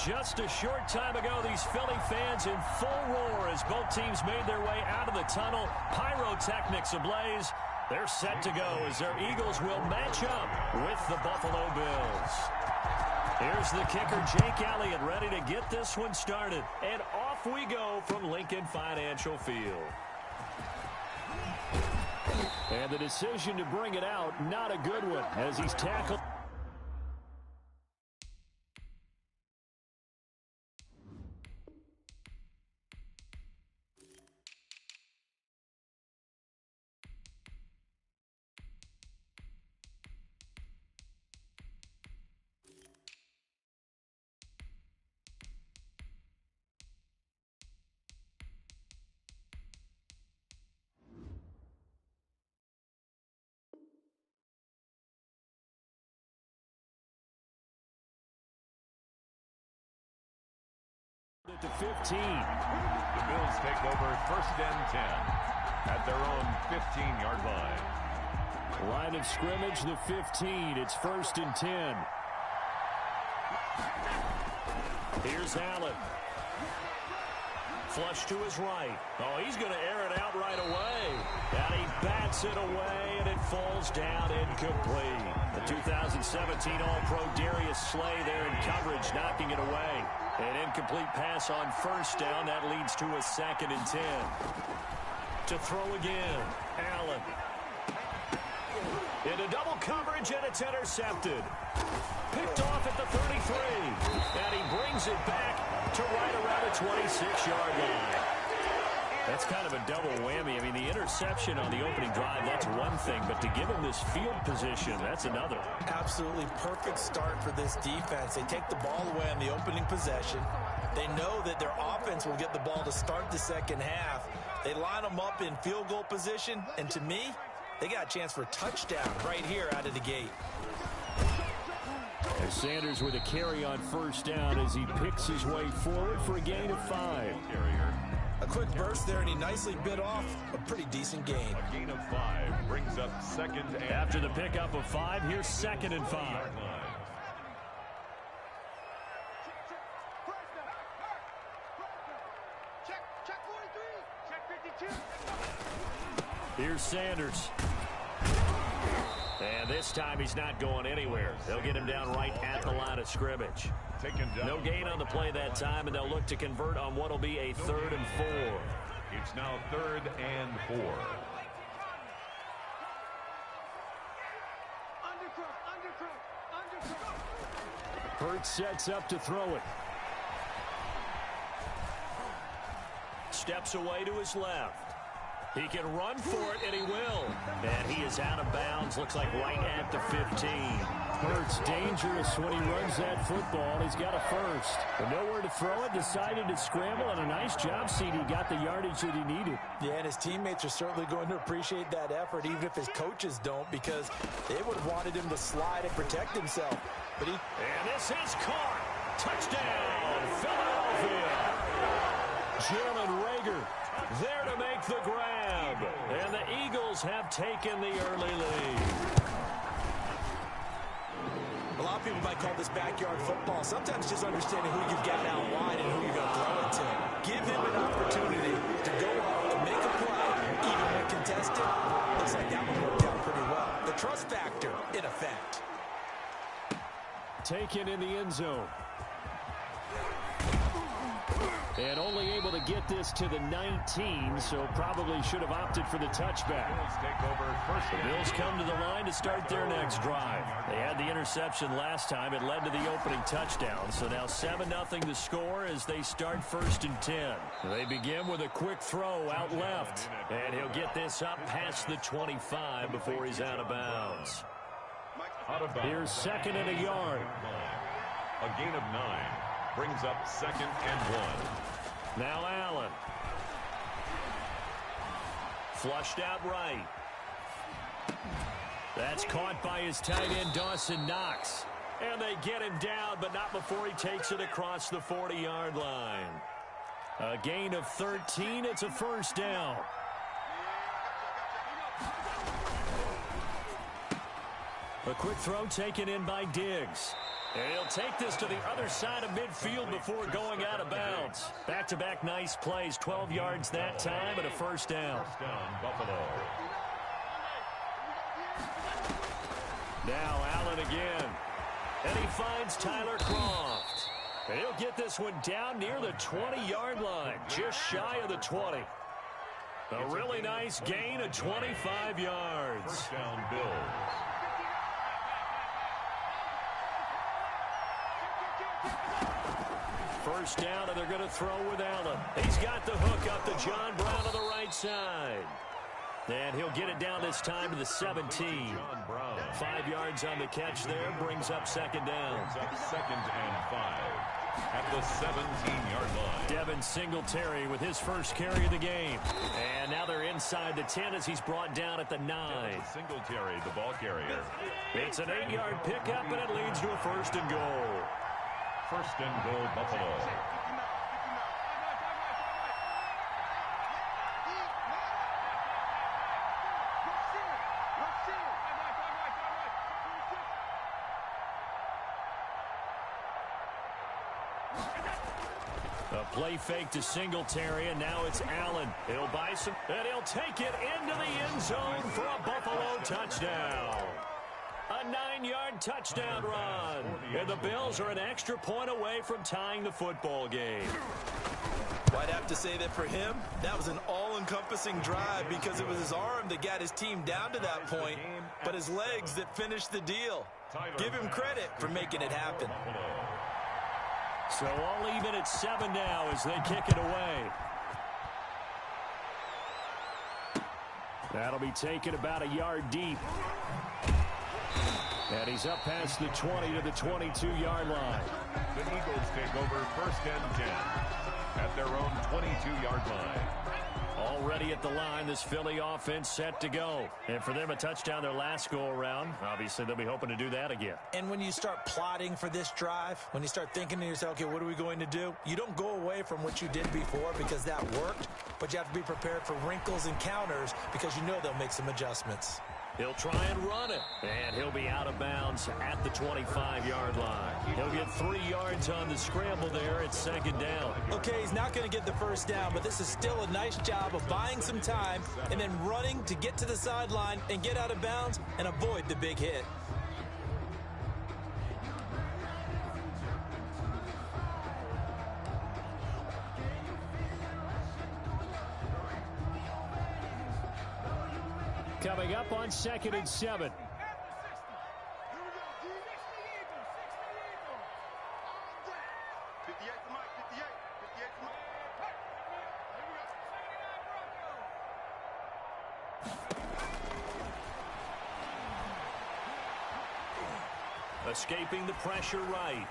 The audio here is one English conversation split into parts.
Just a short time ago, these Philly fans in full roar as both teams made their way out of the tunnel. Pyrotechnics ablaze. They're set to go as their Eagles will match up with the Buffalo Bills. Here's the kicker, Jake Elliott, ready to get this one started. And off we go from Lincoln Financial Field. And the decision to bring it out, not a good one, as he's tackled. To 15. The Bills take over 1st and 10 at their own 15-yard line. Line of scrimmage, the 15. It's 1st and 10. Here's Allen. Flush to his right. Oh, he's going to air it out right away. And he bats it away, and it falls down incomplete. The 2017 All-Pro Darius Slay there in coverage, knocking it away. An incomplete pass on 1st down. That leads to a 2nd and 10. To throw again. Allen. Into double coverage, and it's intercepted. Picked off at the 33. And he brings it back to right around the 26-yard line. That's kind of a double whammy. I mean, the interception on the opening drive, that's one thing. But to give him this field position, that's another. Absolutely perfect start for this defense. They take the ball away on the opening possession. They know that their offense will get the ball to start the second half. They line them up in field goal position. And to me, they got a chance for a touchdown right here out of the gate. And Sanders with a carry on 1st down as he picks his way forward for a gain of 5. A quick burst there, and he nicely bit off a pretty decent gain. A gain of 5 brings up 2nd and... After the pickup of 5, here's 2nd and 5. Here's Sanders. And this time he's not going anywhere. They'll get him down right at the line of scrimmage. No gain on the play that time, and they'll look to convert on what will be a 3rd and 4. It's now 3rd and 4. Hurts sets up to throw it. Steps away to his left. He can run for it, and he will. And he is out of bounds. Looks like right at the 15. Hurts dangerous when he runs that football. He's got a 1st. But nowhere to throw it. Decided to scramble, and a nice job, CD. Got the yardage that he needed. Yeah, and his teammates are certainly going to appreciate that effort, even if his coaches don't, because they would have wanted him to slide and protect himself. But and this is caught. Touchdown, Philadelphia. Jalen Reagor there to make the grab. And the Eagles have taken the early lead. A lot of people might call this backyard football. Sometimes just understanding who you've got out wide and who you're going to throw it to. Give him an opportunity to go up and make a play, even when contested. Looks like that one worked out pretty well. The trust factor, in effect. Taken in the end zone. And only able to get this to the 19, so probably should have opted for the touchback. The Bills come to the line to start their next drive. They had the interception last time. It led to the opening touchdown. So now 7-0 to score as they start 1st and 10. They begin with a quick throw out left. And he'll get this up past the 25 before he's out of bounds. Here's 2nd and a yard. A gain of 9 brings up 2nd and 1. Now Allen. Flushed out right. That's caught by his tight end, Dawson Knox. And they get him down, but not before he takes it across the 40-yard line. A gain of 13. It's a 1st down. A quick throw taken in by Diggs. And he'll take this to the other side of midfield before going out of bounds. Back-to-back nice plays, 12 yards that time and a first down. First down, Buffalo. Now Allen again. And he finds Tyler Kroft. And he'll get this one down near the 20-yard line, just shy of the 20. A really nice gain of 25 yards. First down, Bills. First down, and they're going to throw with Allen. He's got the hook up to John Brown on the right side. And he'll get it down this time to the 17. John Brown. 5 yards on the catch there, brings up second down. Brings up second and 5 at the 17-yard line. Devin Singletary with his first carry of the game. And now they're inside the 10 as he's brought down at the 9. Singletary, the ball carrier. It's an 8-yard pickup, and it leads to a first and goal. First and goal, Buffalo. A play fake to Singletary, and now it's Allen. He'll buy some, and he'll take it into the end zone for a Buffalo touchdown. A 9-yard touchdown run. And the Bills are an extra point away from tying the football game. Well, I'd have to say that for him, that was an all-encompassing drive because it was his arm that got his team down to that point, but his legs that finished the deal. Give him credit for making it happen. So all even at 7 now as they kick it away. That'll be taken about a yard deep. And he's up past the 20 to the 22-yard line. The Eagles take over first and 10 at their own 22-yard line. Already at the line, this Philly offense set to go. And for them, a touchdown their last go-around. Obviously, they'll be hoping to do that again. And when you start plotting for this drive, when you start thinking to yourself, okay, what are we going to do? You don't go away from what you did before because that worked, but you have to be prepared for wrinkles and counters because you know they'll make some adjustments. He'll try and run it, and he'll be out of bounds at the 25-yard line. He'll get 3 yards on the scramble there at second down. Okay, he's not going to get the first down, but this is still a nice job of buying some time and then running to get to the sideline and get out of bounds and avoid the big hit. Coming up on 2nd and 7. Escaping the pressure right.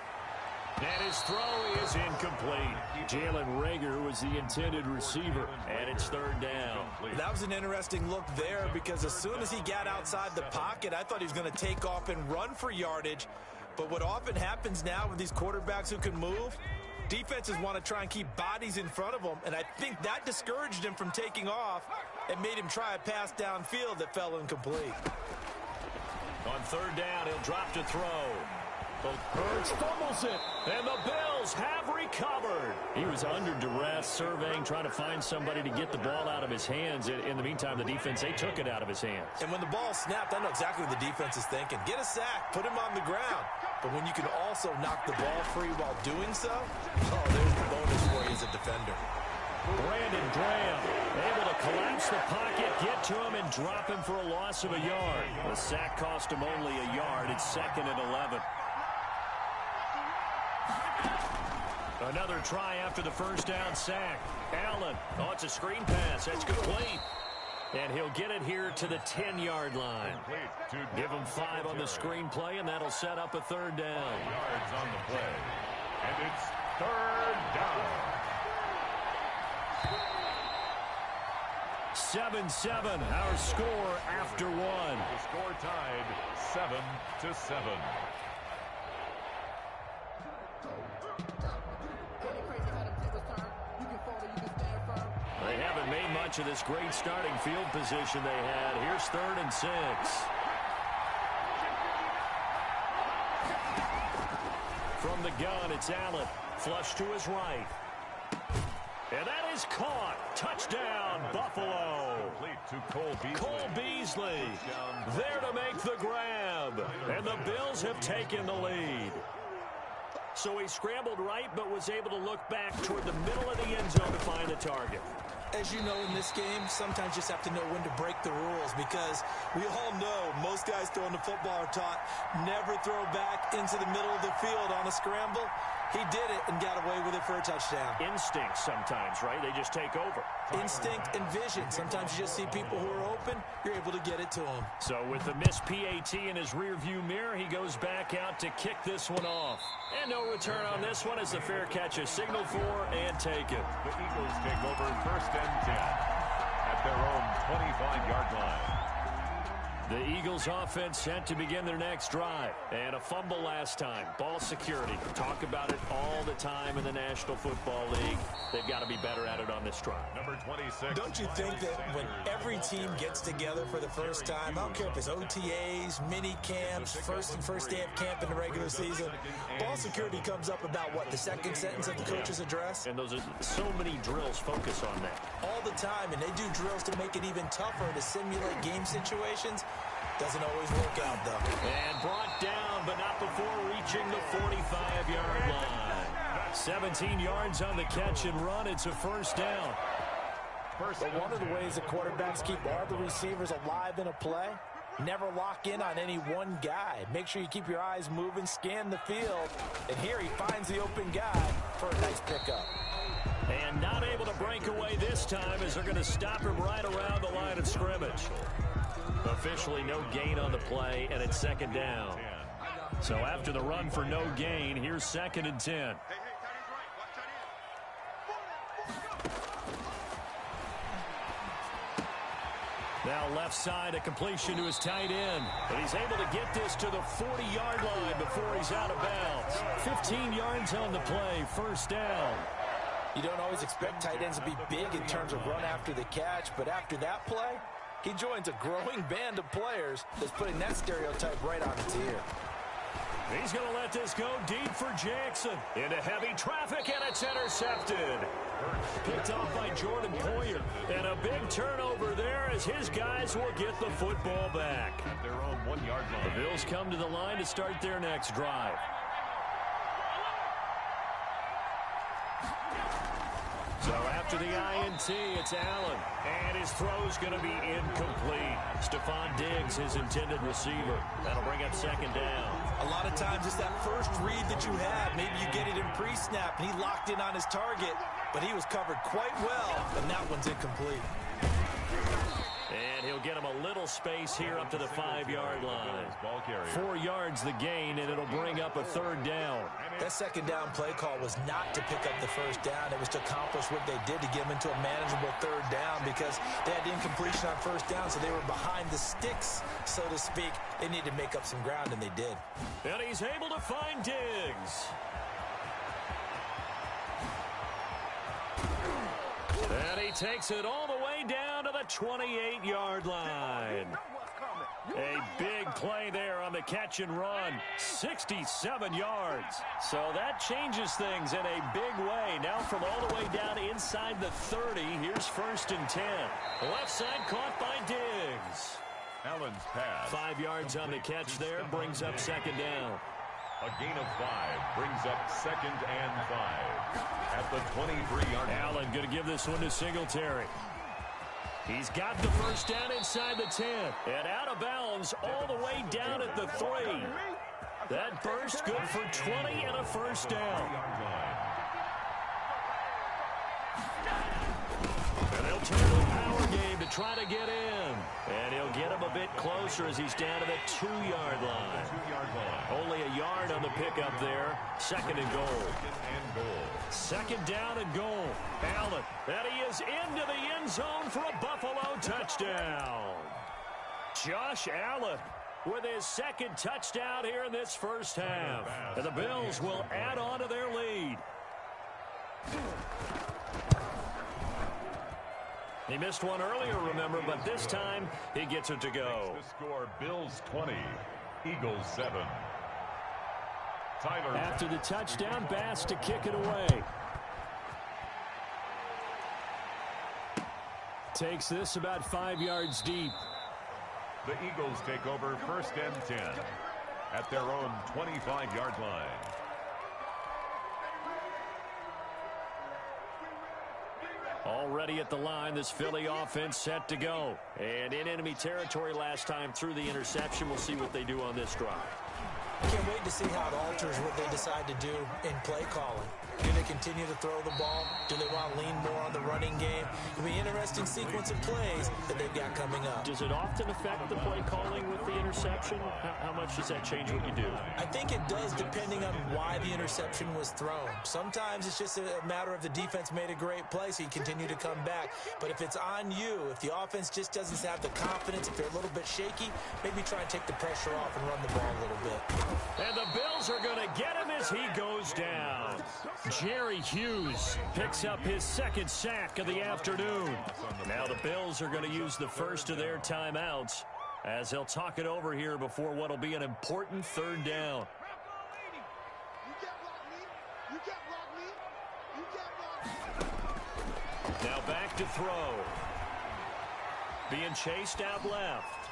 And his throw is incomplete. Jalen Reagor was the intended receiver, and it's third down. That was an interesting look there because as soon as he got outside the pocket, I thought he was going to take off and run for yardage. But what often happens now with these quarterbacks who can move, defenses want to try and keep bodies in front of them, and I think that discouraged him from taking off and made him try a pass downfield that fell incomplete. On third down, he'll drop to throw. Hurts fumbles it, and the Bills have recovered. He was under duress, surveying, trying to find somebody to get the ball out of his hands. In the meantime, the defense, they took it out of his hands. And when the ball snapped, I know exactly what the defense is thinking. Get a sack, put him on the ground. But when you can also knock the ball free while doing so, oh, there's the bonus for you as a defender. Brandon Graham able to collapse the pocket, get to him, and drop him for a loss of a yard. The sack cost him only a yard. It's 2nd and 11. Another try after the first down sack. Allen, oh, it's a screen pass. That's complete. And he'll get it here to the 10-yard line. Give him 5 on the screen play, and that'll set up a third down. Yards on the play. And it's third down. 7-7, our score after 1. The score tied 7-7. They haven't made much of this great starting field position they had. Here's 3rd and 6. It's Allen. Flush to his right. And that is caught. Touchdown, Buffalo. Cole Beasley there to make the grab. And the Bills have taken the lead. So he scrambled right, but was able to look back toward the middle of the end zone to find the target. As you know, in this game, sometimes you just have to know when to break the rules, because we all know most guys throwing the football are taught never throw back into the middle of the field on a scramble. He did it and got away with it for a touchdown. Instinct sometimes, right? They just take over. Instinct and vision. Sometimes you just see people who are open, you're able to get it to them. So with the missed PAT in his rearview mirror, he goes back out to kick this one off. And no return on this one as the fair catch is signaled for and taken. The Eagles take over 1st and 10 at their own 25-yard line. The Eagles offense set to begin their next drive. And a fumble last time. Ball security. Talk about it all the time in the National Football League. They've got to be better at it on this drive. Number 26. Don't you think that when every team gets together for the first time, I don't care if it's OTAs, mini camps, first day of camp in the regular season, ball security comes up about what, the second sentence of the coach's address? And those are so many drills focus on that. All the time, and they do drills to make it even tougher to simulate game situations. Doesn't always work out, though. And brought down, but not before reaching the 45-yard line. 17 yards on the catch and run. It's a first down. But one of the ways the quarterbacks keep all the receivers alive in a play, never lock in on any one guy. Make sure you keep your eyes moving, scan the field. And here he finds the open guy for a nice pickup. And not able to break away this time as they're going to stop him right around the line of scrimmage. Officially no gain on the play, and it's second down. So after the run for no gain, here's 2nd and 10. Now left side, a completion to his tight end. But he's able to get this to the 40-yard line before he's out of bounds. 15 yards on the play, first down. You don't always expect tight ends to be big in terms of run after the catch, but after that play, he joins a growing band of players that's putting that stereotype right on its ear. He's going to let this go deep for Jackson. Into heavy traffic, and it's intercepted. Picked off by Jordan Poyer. And a big turnover there as his guys will get the football back. At their own 1-yard line. The Bills come to the line to start their next drive. So after the INT, it's Allen. And his throw's going to be incomplete. Stephon Diggs, his intended receiver. That'll bring up second down. A lot of times it's that first read that you have. Maybe you get it in pre-snap, and he locked in on his target, but he was covered quite well, and that one's incomplete. And he'll get him a little space here up to the 5-yard line. 4 yards the gain, and it'll bring up a third down. That second down play call was not to pick up the first down. It was to accomplish what they did to get them into a manageable third down because they had incompletion on first down, so they were behind the sticks, so to speak. They needed to make up some ground, and they did. And he's able to find Diggs. And he takes it all the way down to the 28-yard line. A big play there on the catch and run. 67 yards. So that changes things in a big way. Now from all the way down inside the 30, here's 1st and 10. Left side caught by Diggs. Allen's pass. 5 yards on the catch there, brings up second down. A gain of 5 brings up 2nd and 5 at the 23-yard line. Allen going to give this one to Singletary. He's got the first down inside the 10. And out of bounds all the way down at the 3. That burst good for 20 and a first down. And they'll turn to a power game to try to get in. And he'll get him a bit closer as he's down to the 2-yard line. Only a yard on the pickup there. 2nd and goal. Second down and goal. Allen. And he is into the end zone for a Buffalo touchdown. Josh Allen with his 2nd touchdown here in this first half. And the Bills will add on to their lead. He missed one earlier, remember, but this time he gets it to go. The score, Bills 20, Eagles 7. After the touchdown, Bass to kick it away. Takes this about 5 yards deep. The Eagles take over 1st and 10 at their own 25-yard line. Already at the line, this Philly offense set to go. And in enemy territory last time through the interception. We'll see what they do on this drive. Can't wait to see how it alters what they decide to do in play calling. Do they continue to throw the ball? Do they want to lean more on the running game? It'll be an interesting sequence of plays that they've got coming up. Does it often affect the play calling with the interception? How much does that change what you do? I think it does, depending on why the interception was thrown. Sometimes it's just a matter of the defense made a great play, so you continue to come back. But if it's on you, if the offense just doesn't have the confidence, if they're a little bit shaky, maybe try and take the pressure off and run the ball a little bit. And the Bills are going to get him as he goes down. Jerry Hughes picks up his 2nd sack of the afternoon. Now the Bills are going to use the first of their timeouts as they'll talk it over here before what will be an important 3rd down. Now back to throw. Being chased out left.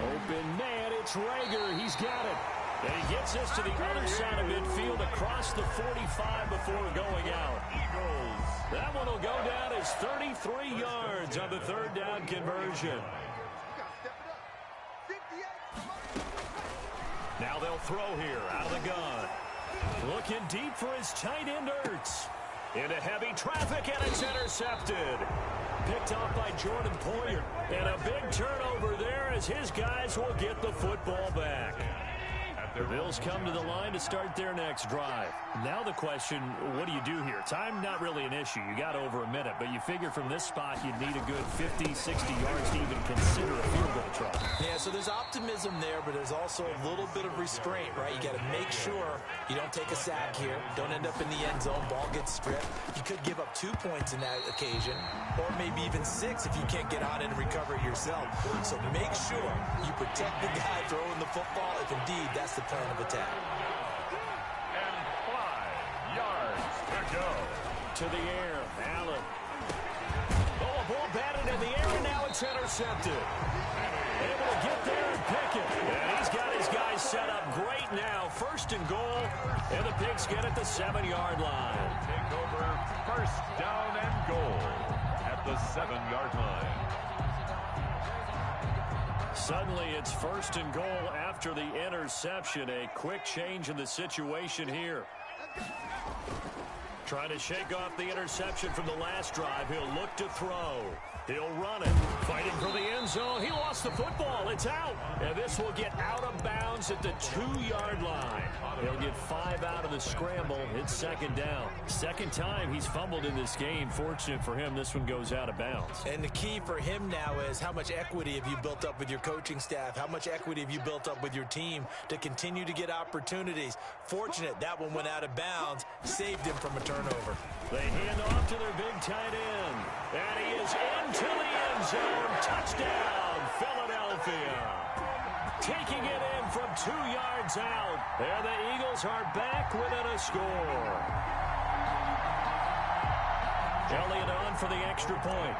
Open man, it's Rager. He's got it. And he gets us to the other side of midfield across the 45 before going out. That one will go down as 33 yards on the 3rd down conversion. Now they'll throw here out of the gun. Looking deep for his tight end Ertz. Into heavy traffic, and it's intercepted. Picked off by Jordan Poyer. And a big turnover there as his guys will get the football back. The Bills come to the line to start their next drive. Now the question, what do you do here? Time, not really an issue. You got over a minute, but you figure from this spot you'd need a good 50, 60 yards to even consider a field goal try. Yeah, so there's optimism there, but there's also a little bit of restraint, right? You got to make sure you don't take a sack here. Don't end up in the end zone. Ball gets stripped. You could give up 2 points in that occasion, or maybe even 6 if you can't get on it and recover it yourself. So make sure you protect the guy throwing the football if indeed that's the plan of attack. And 5 yards to go. To the air, Allen. Oh, a ball batted in the air, and now it's intercepted. Able to get there and pick it. And he's got his guys set up great now. 1st and goal, and the Pigs get at the 7-yard line. Take over 1st down and goal at the 7-yard line. Suddenly, it's 1st and goal after the interception. A quick change in the situation here. Trying to shake off the interception from the last drive. He'll look to throw. He'll run it. Fighting for the end zone. He lost the football. It's out. And this will get out of bounds at the 2-yard line. He'll get 5 out of the scramble. It's 2nd down. 2nd time he's fumbled in this game. Fortunate for him, this one goes out of bounds. And the key for him now is how much equity have you built up with your coaching staff? How much equity have you built up with your team to continue to get opportunities? Fortunate that one went out of bounds. Saved him from a turnover. They hand off to their big tight end. And he is into the end zone. Touchdown, Philadelphia. Taking it in from 2 yards out. And the Eagles are back within a score. Elliott on for the extra point.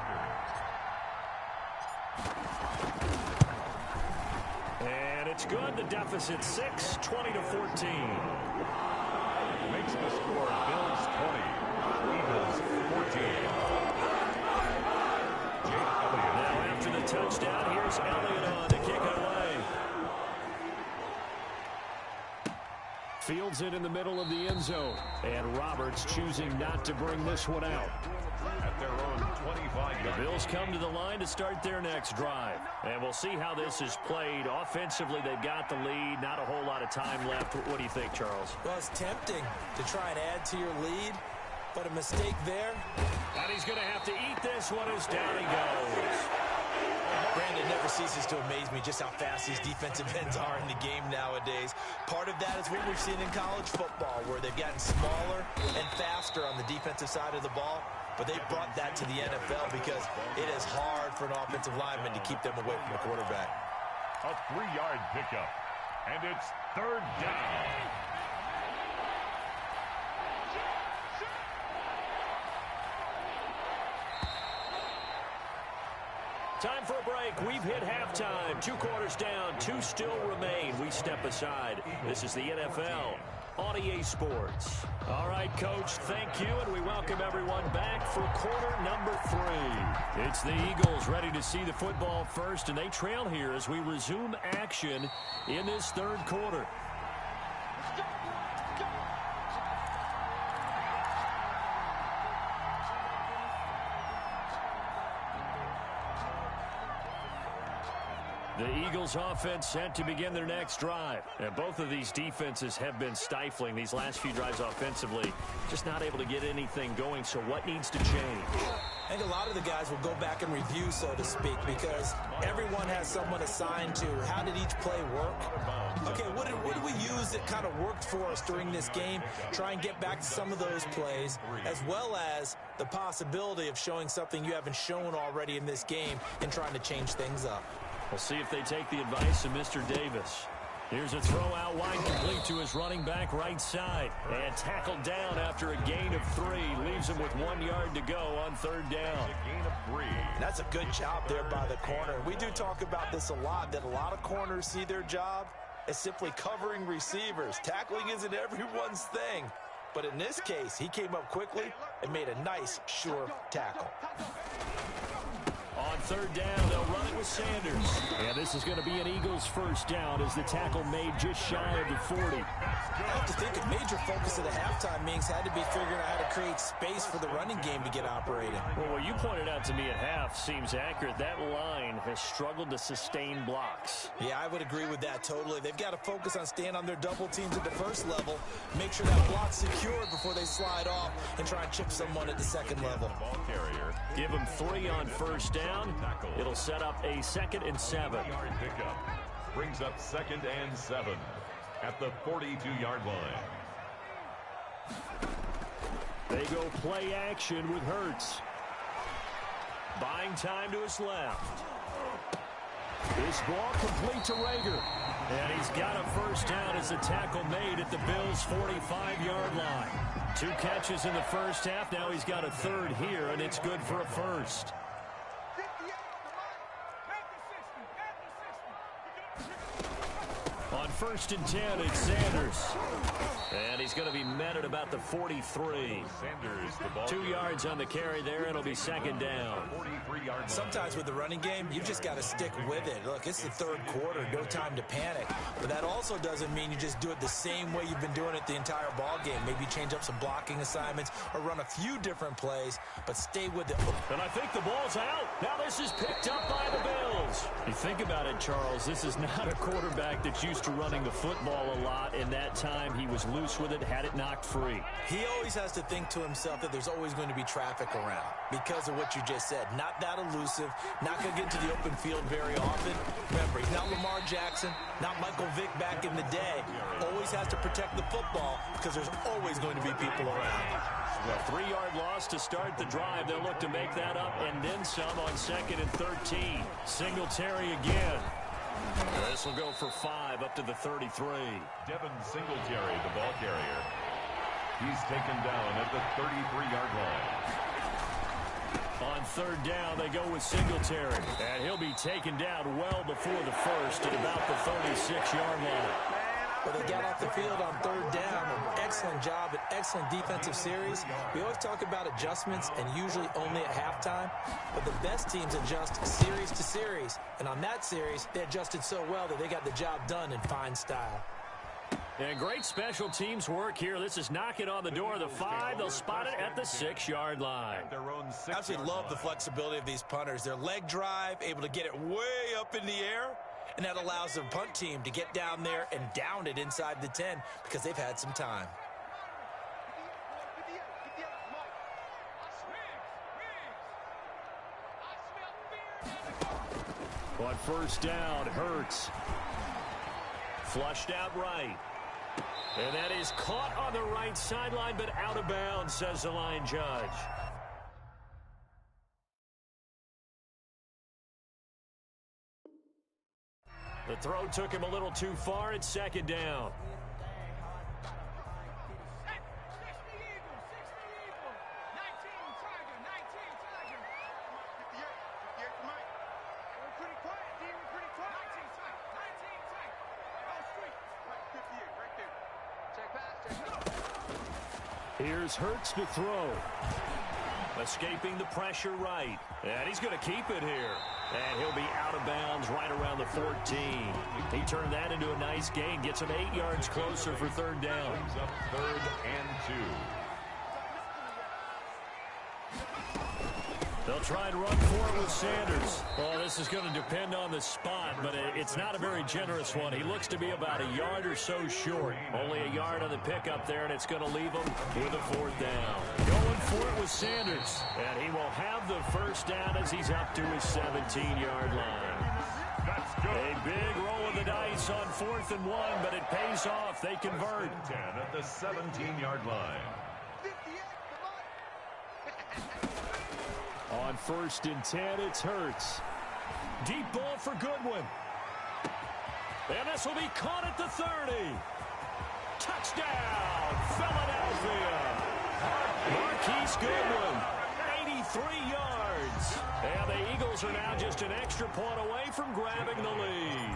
And it's good. The deficit 6, 20-14. Makes the score Bills 20, Eagles 14. Now after the touchdown, here's Elliott on to kick it away. Fields it in the middle of the end zone. And Roberts choosing not to bring this one out. At their own 25. The Bills come to the line to start their next drive. And we'll see how this is played. Offensively, they've got the lead. Not a whole lot of time left. What do you think, Charles? Well, it's tempting to try and add to your lead, but a mistake there. And he's going to have to eat this one as down he goes. Brandon, never ceases to amaze me just how fast these defensive ends are in the game nowadays. Part of that is what we've seen in college football, where they've gotten smaller and faster on the defensive side of the ball. But they brought that to the NFL because it is hard for an offensive lineman to keep them away from the quarterback. A 3-yard pickup. And it's 3rd down. Time for a break. We've hit halftime. 2 quarters down. 2 still remain. We step aside. This is the NFL on EA Sports. All right, Coach, thank you, and we welcome everyone back for quarter number 3. It's the Eagles ready to see the football first, and they trail here as we resume action in this third quarter. The Eagles offense set to begin their next drive. And both of these defenses have been stifling these last few drives offensively. Just not able to get anything going, so what needs to change? I think a lot of the guys will go back and review, so to speak, because everyone has someone assigned to how did each play work. Okay, what did we use that kind of worked for us during this game? Try and get back to some of those plays, as well as the possibility of showing something you haven't shown already in this game and trying to change things up. We'll see if they take the advice of Mr. Davis. Here's a throw out wide, complete to his running back right side. And tackled down after a gain of 3. Leaves him with 1 yard to go on third down. A gain of 3. That's a good job there by the corner. We do talk about this a lot, that a lot of corners see their job as simply covering receivers. Tackling isn't everyone's thing. But in this case, he came up quickly and made a nice, sure tackle. On third down, they'll run it with Sanders. And this is going to be an Eagles first down as the tackle made just shy of the 40. I have to think a major focus of the halftime meetings had to be figuring out how to create space for the running game to get operating. Well, what you pointed out to me at half seems accurate. That line has struggled to sustain blocks. Yeah, I would agree with that totally. They've got to focus on staying on their double teams at the first level, make sure that block's secured before they slide off and try and chip someone at the second level. Ball carrier. Give them 3 on first down. It'll set up a 2nd and 7. Yard pickup. Brings up 2nd and 7 at the 42-yard line. They go play action with Hurts. Buying time to his left. This ball complete to Rager. And he's got a first down as the tackle made at the Bills' 45-yard line. 2 catches in the first half. Now he's got a 3rd here, and it's good for a first. On 1st and 10, it's Sanders. And he's going to be met at about the 43. Sanders, the ball 2 yards on the carry there, and it'll be 2nd down. 43-yard. Sometimes with the running game, you just got to stick with it. Look, it's the third quarter, no time to panic. But that also doesn't mean you just do it the same way you've been doing it the entire ball game. Maybe change up some blocking assignments or run a few different plays, but stay with it. And I think the ball's out. Now this is picked up by the Bills. You think about it, Charles, this is not a quarterback that's used to running the football a lot. In that time, he was loose with it, had it knocked free. He always has to think to himself that there's always going to be traffic around because of what you just said. Not that elusive, not going to get into the open field very often. Remember, he's not Lamar Jackson, not Michael Vick back in the day. Always has to protect the football because there's always going to be people around. A 3-yard loss to start the drive. They'll look to make that up and then some on 2nd and 13. Singletary again. This will go for 5 up to the 33. Devin Singletary, the ball carrier. He's taken down at the 33-yard line. On third down, they go with Singletary. And he'll be taken down well before the first at about the 36-yard line. Well, they got off the field on third down. An excellent job, an excellent defensive series. We always talk about adjustments and usually only at halftime. But the best teams adjust series to series. And on that series, they adjusted so well that they got the job done in fine style. And great special teams work here. This is knocking on the door of the 5. They'll spot it at the 6-yard line. I absolutely love the flexibility of these punters. Their leg drive, able to get it way up in the air. And that allows the punt team to get down there and down it inside the 10 because they've had some time. On first down, Hurts. Flushed out right. And that is caught on the right sideline, but out of bounds, says the line judge. The throw took him a little too far. It's 2nd down. Here's Hurts to throw. Escaping the pressure right. And he's going to keep it here. And he'll be out of bounds right around the 14. He turned that into a nice gain. Gets him 8 yards closer for third down. Brings up 3rd and 2. They'll try and run for it with Sanders. Well, this is going to depend on the spot, but it's not a very generous one. He looks to be about a yard or so short. Only a yard on the pickup there, and it's going to leave him with a 4th down. Going for it with Sanders, and he will have the first down as he's up to his 17-yard line. A big roll of the dice on 4th and 1, but it pays off. They convert. 10 at the 17-yard line. On 1st and 10, it's Hurts. Deep ball for Goodwin. And this will be caught at the 30. Touchdown, Philadelphia. Marquise Goodwin, 83 yards. And the Eagles are now just an extra point away from grabbing the lead.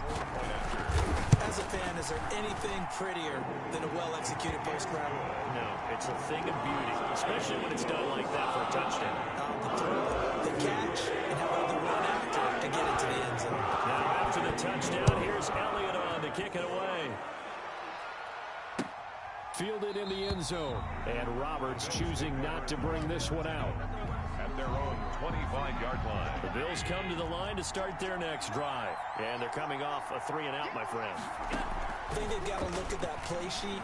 As a fan, is there anything prettier than a well-executed post grab? No, it's a thing of beauty, especially when it's done like that for a touchdown. The throw, the catch, and how about the run after to get into the end zone. Now after the touchdown, here's Elliott on to kick it away. Fielded in the end zone. And Roberts choosing not to bring this one out. At their own 25-yard line. The Bills come to the line to start their next drive. And they're coming off a 3-and-out, my friend. I think they've got to look at that play sheet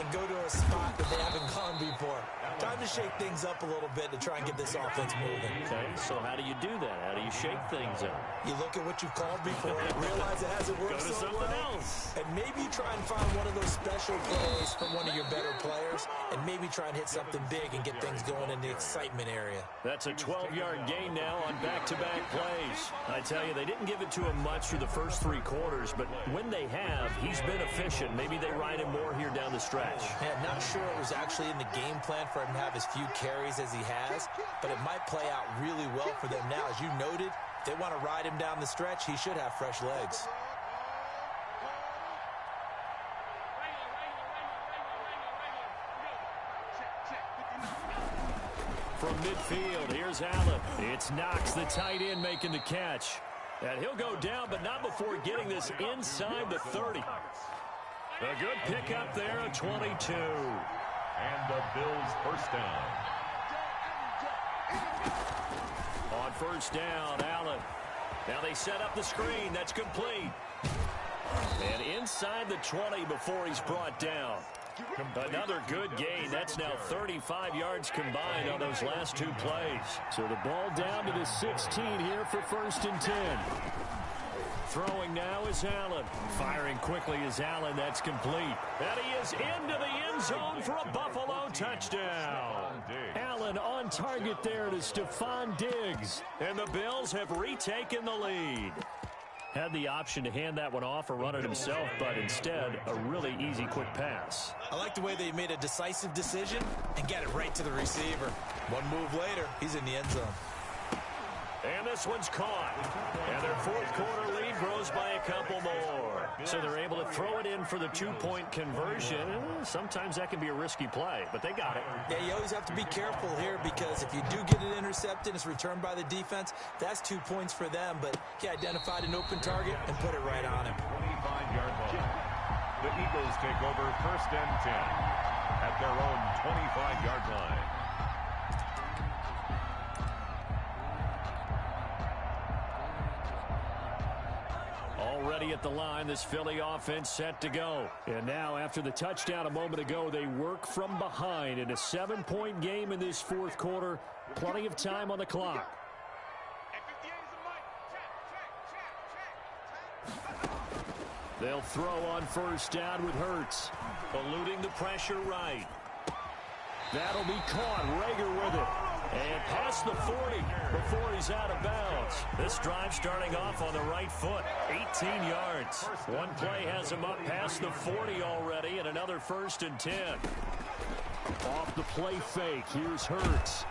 and go to a spot that they haven't gone before. Time to shake things up a little bit to try and get this offense moving. Okay, so how do you do that? How do you shake things up? You look at what you've called before, realize it hasn't worked Go to so something well, else. and maybe try and find one of those special plays from one of your better players, and maybe try and hit something big and get things going in the excitement area. That's a 12-yard gain now on back-to-back plays. I tell you, they didn't give it to him much through the first 3 quarters, but when they have, he's been efficient. Maybe they ride him more here down the stretch. Yeah, not sure it was actually in the game plan for him to have as few carries as he has, but it might play out really well for them now. As you noted, if they want to ride him down the stretch, he should have fresh legs. From midfield, here's Allen. It's Knox, the tight end, making the catch. And he'll go down, but not before getting this inside the 30. A good pickup there, a 22. And the Bills first down. On first down, Allen. Now they set up the screen. That's complete. And inside the 20 before he's brought down. Another good gain. That's now 35 yards combined on those last 2 plays. So the ball down to the 16 here for 1st and 10. Throwing now is Allen. Firing quickly is Allen. That's complete. And he is into the end zone for a Buffalo touchdown. Allen on target there to Stephon Diggs. And the Bills have retaken the lead. Had the option to hand that one off or run it himself, but instead, a really easy quick pass. I like the way they made a decisive decision and get it right to the receiver. One move later, he's in the end zone. And this one's caught. And their 4th quarter lead grows by a couple more. So they're able to throw it in for the 2-point conversion. Sometimes that can be a risky play, but they got it. Yeah, you always have to be careful here because if you do get it intercepted, it's returned by the defense, that's 2 points for them. But he identified an open target and put it right on him. 25-yard line. The Eagles take over 1st and 10 at their own 25-yard line. Already at the line, this Philly offense set to go. And now, after the touchdown a moment ago, they work from behind in a 7-point game in this 4th quarter. Plenty of time on the clock. They'll throw on first down with Hurts. Eluding the pressure right. That'll be caught. Rager with it. And past the 40 before he's out of bounds. This drive starting off on the right foot. 18 yards. One play has him up past the 40 already, and another 1st and 10. Off the play fake. Here's Hurts.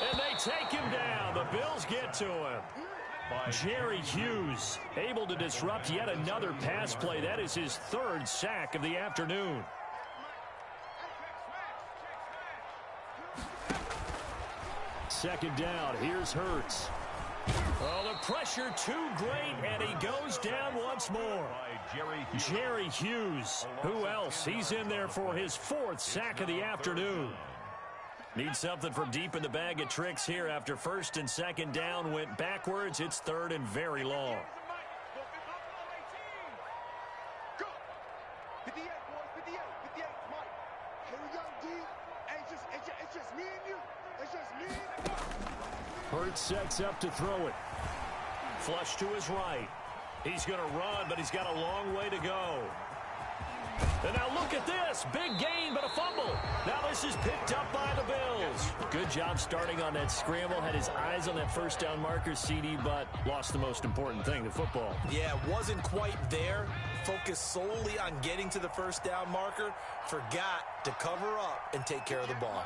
And they take him down. The Bills get to him. Jerry Hughes able to disrupt yet another pass play. That is his 3rd sack of the afternoon. Second down. Here's Hurts. Oh, the pressure too great, and he goes down once more. Jerry Hughes. Who else? He's in there for his 4th sack of the afternoon. Need something from deep in the bag of tricks here after 1st and 2nd down went backwards. It's 3rd and very long. Hurts sets up to throw it. Flush to his right. He's going to run, but he's got a long way to go. And now look at this. Big gain, but a fumble. Now this is picked up by the Bills. Good job starting on that scramble. Had his eyes on that first down marker, CD, but lost the most important thing, the football. Yeah, wasn't quite there. Focused solely on getting to the first down marker. Forgot to cover up and take care of the ball.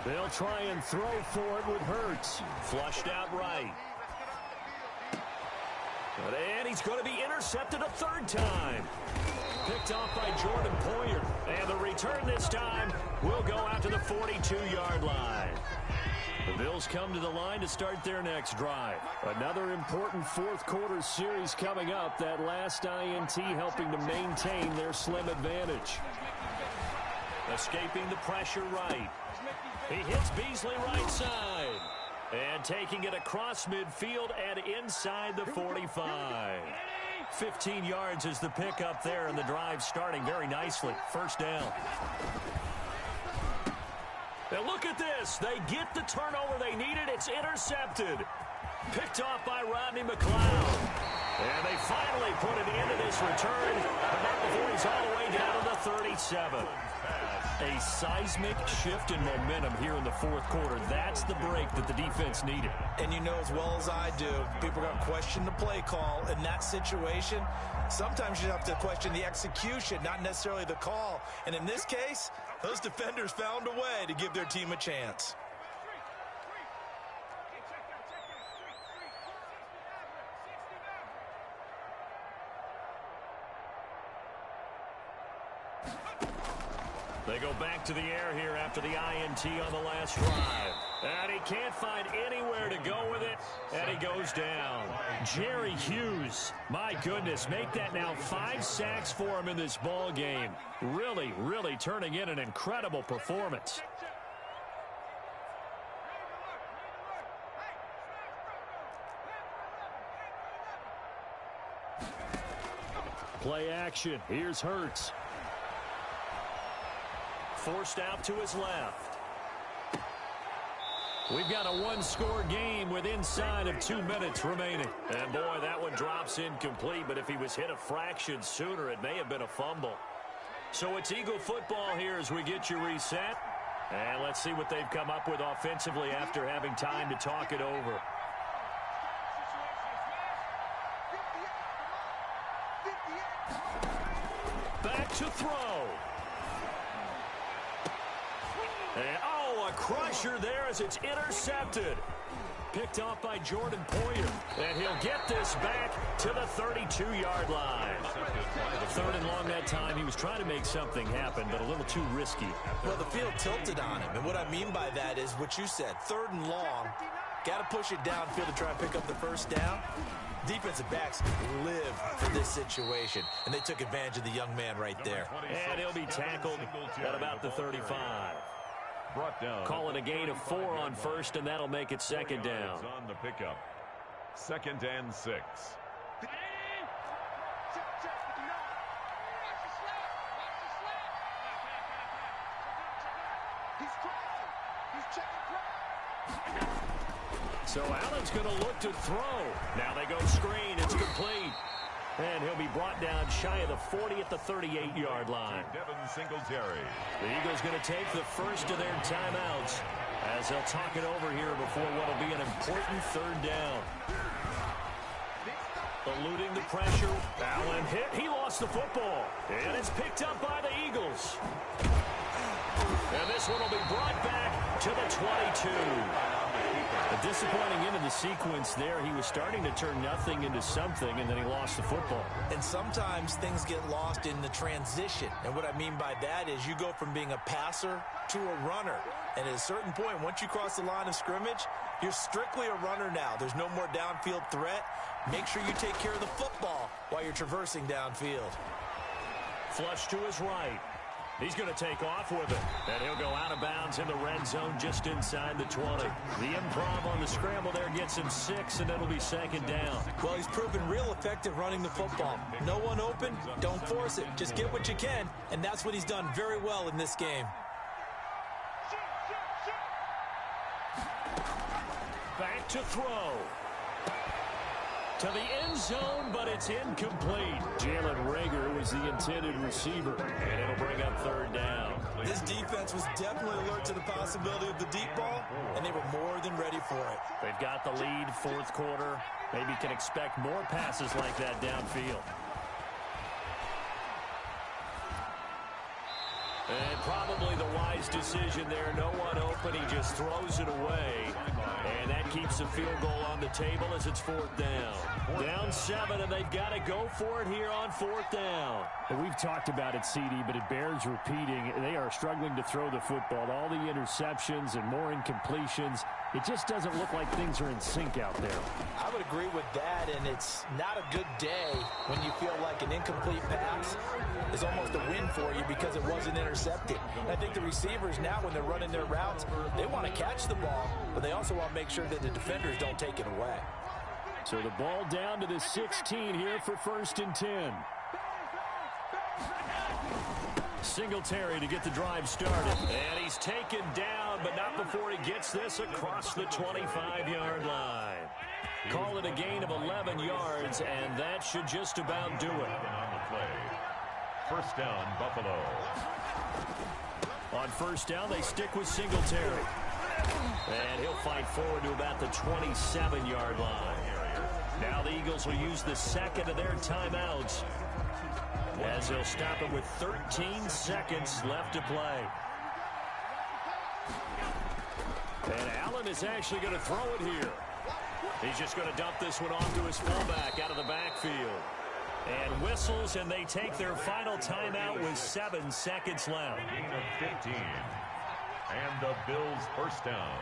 They'll try and throw for it with Hurts. Flushed out right. And he's going to be intercepted a 3rd time. Picked off by Jordan Poyer. And the return this time will go out to the 42-yard line. The Bills come to the line to start their next drive. Another important 4th quarter series coming up. That last INT helping to maintain their slim advantage. Escaping the pressure right. He hits Beasley right side. And taking it across midfield and inside the 45. 15 yards is the pickup there, and the drive starting very nicely. 1st down. Now look at this. They get the turnover they needed. It's intercepted. Picked off by Rodney McLeod. And they finally put an end to this return. But not before he's all the way down to the 37. A seismic shift in momentum here in the 4th quarter. That's the break that the defense needed. And you know as well as I do, people are going to question the play call in that situation. Sometimes you have to question the execution, not necessarily the call. And in this case, those defenders found a way to give their team a chance. They go back to the air here after the INT on the last drive. And he can't find anywhere to go with it, and he goes down. Jerry Hughes, my goodness, make that now 5 sacks for him in this ball game. Really, really turning in an incredible performance. Play action. Here's Hurts. Forced out to his left. We've got a 1-score game with inside of 2 minutes remaining. And boy, that one drops incomplete, but if he was hit a fraction sooner, it may have been a fumble. So it's Eagle football here as we get you reset. And let's see what they've come up with offensively after having time to talk it over. Back to throw. And, oh, a crusher there as it's intercepted. Picked off by Jordan Poyer. And he'll get this back to the 32-yard line. 3rd and long that time. He was trying to make something happen, but a little too risky. Well, the field tilted on him. And what I mean by that is what you said. 3rd and long. Got to push it downfield to try and pick up the first down. Defensive backs live for this situation. And they took advantage of the young man right there. And he'll be tackled at about the 35. Call it a gain of 4 on 1st, and that'll make it 2nd down. On the pickup. 2nd and 6. So Allen's going to look to throw. Now they go screen. It's complete. And he'll be brought down shy of the 40 at the 38-yard line. Devin Singletary. The Eagles going to take the first of their timeouts as they'll talk it over here before what will be an important 3rd down. Eluding the pressure. Allen hit. He lost the football. And it's picked up by the Eagles. And this one will be brought back to the 22. A disappointing end of the sequence there. He was starting to turn nothing into something, and then he lost the football. And sometimes things get lost in the transition. And what I mean by that is you go from being a passer to a runner. And at a certain point, once you cross the line of scrimmage, you're strictly a runner now. There's no more downfield threat. Make sure you take care of the football while you're traversing downfield. Flush to his right. He's going to take off with it. And he'll go out of bounds in the red zone just inside the 20. The improv on the scramble there gets him 6, and it'll be second down. Well, he's proven real effective running the football. No one open, don't force it. Just get what you can, and that's what he's done very well in this game. Back to throw. To the end zone, but it's incomplete. Jalen Reagor was the intended receiver, and it'll bring up third down. This defense was definitely alert to the possibility of the deep ball, and they were more than ready for it. They've got the lead, fourth quarter. Maybe can expect more passes like that downfield. And probably the wise decision there. No one open. He just throws it away. And that keeps the field goal on the table as it's fourth down. Down 7, and they've got to go for it here on fourth down. And we've talked about it, CD, but it bears repeating. They are struggling to throw the football. All the interceptions and more incompletions. It just doesn't look like things are in sync out there. I would agree with that, and it's not a good day when you feel like an incomplete pass is almost a win for you because it wasn't intercepted. And I think the receivers now, when they're running their routes, they want to catch the ball, but they also want to make sure that the defenders don't take it away. So the ball down to the 16 here for 1st and 10. Singletary to get the drive started. And he's taken down, but not before he gets this across the 25-yard line. Call it a gain of 11 yards, and that should just about do it. On the play. First down, Buffalo. On first down, they stick with Singletary. And he'll fight forward to about the 27-yard line. Now the Eagles will use the second of their timeouts, as they'll stop it with 13 seconds left to play. And Allen is actually going to throw it here. He's just going to dump this one off to his fullback out of the backfield. And whistles, and they take their final timeout with 7 seconds left. Gain of 15. And the Bills first down.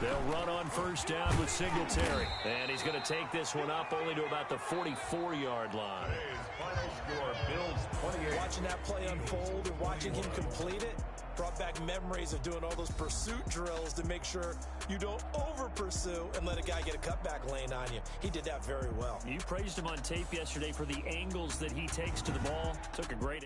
They'll run on first down with Singletary. And he's going to take this one up only to about the 44-yard line. Final score, Bills 28. Watching that play unfold and watching him complete it brought back memories of doing all those pursuit drills to make sure you don't over-pursue and let a guy get a cutback lane on you. He did that very well. You praised him on tape yesterday for the angles that he takes to the ball. Took a great